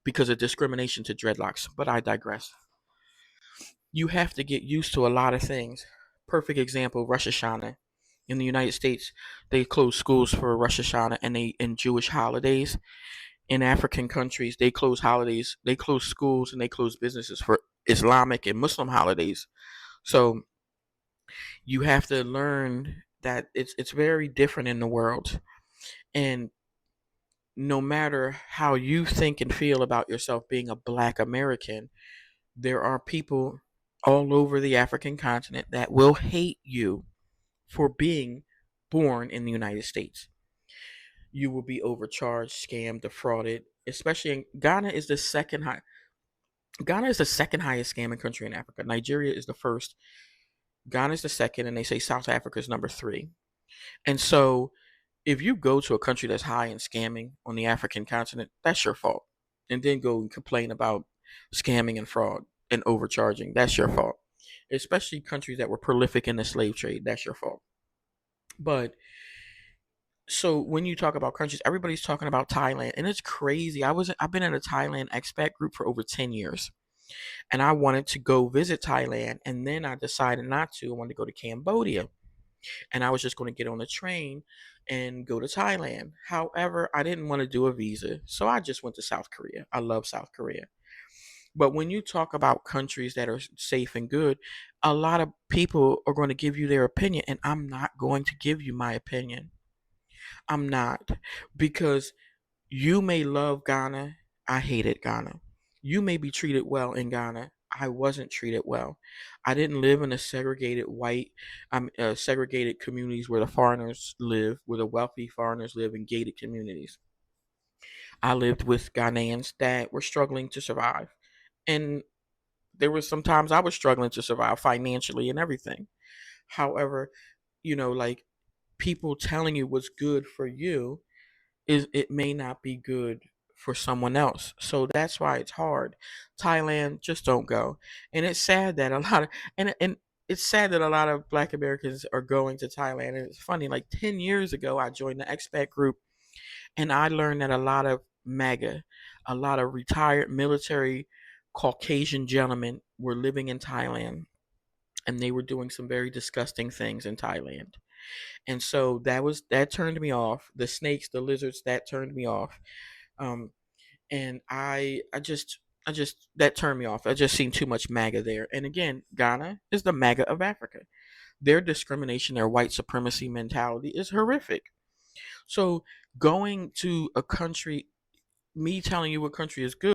because of discrimination to dreadlocks. But I digress. You have to get used to a lot of things. Perfect example, Rosh Hashanah. In the United States, they close schools for Rosh Hashanah and Jewish holidays. In African countries, they close holidays, they close schools, and they close businesses for Islamic and Muslim holidays. So you have to learn that it's very different in the world. And no matter how you think and feel about yourself being a black American, there are people all over the African continent that will hate you for being born in the United States. You will be overcharged, scammed, defrauded. Especially in Ghana is the second high. Ghana is the second highest scamming country in Africa. Nigeria is the first. Ghana is the second, and they say South Africa is number three. And so, if you go to a country that's high in scamming on the African continent, that's your fault. And then go and complain about scamming and fraud and overcharging, that's your fault. Especially countries that were prolific in the slave trade, that's your fault. But so when you talk about countries, everybody's talking about Thailand, and it's crazy. I've been in a Thailand expat group for over 10 years, and I wanted to go visit Thailand, and then I decided not to. I wanted to go to Cambodia, and I was just going to get on a train and go to Thailand. However, I didn't want to do a visa, so I just went to South Korea. I love South Korea. But when you talk about countries that are safe and good, a lot of people are going to give you their opinion, and I'm not going to give you my opinion. I'm not, because you may love Ghana. I hated Ghana. You may be treated well in Ghana. I wasn't treated well. I didn't live in a segregated segregated communities where the foreigners live, where the wealthy foreigners live in gated communities. I lived with Ghanaians that were struggling to survive, and there was sometimes I was struggling to survive financially and everything. However, like, people telling you what's good for you is it may not be good for someone else. So that's why it's hard. Thailand, just don't go. And it's sad that a lot of and it's sad that a lot of black Americans are going to Thailand. And it's funny, like 10 years ago I joined the expat group, and I learned that a lot of MAGA, a lot of retired military Caucasian gentlemen were living in Thailand, and they were doing some very disgusting things in Thailand. And so that turned me off. The snakes, the lizards, that turned me off. Um, and I just that turned me off. I just seen too much MAGA there. And again, Ghana is the MAGA of Africa. Their discrimination, their white supremacy mentality is horrific. So going to a country, me telling you what country is good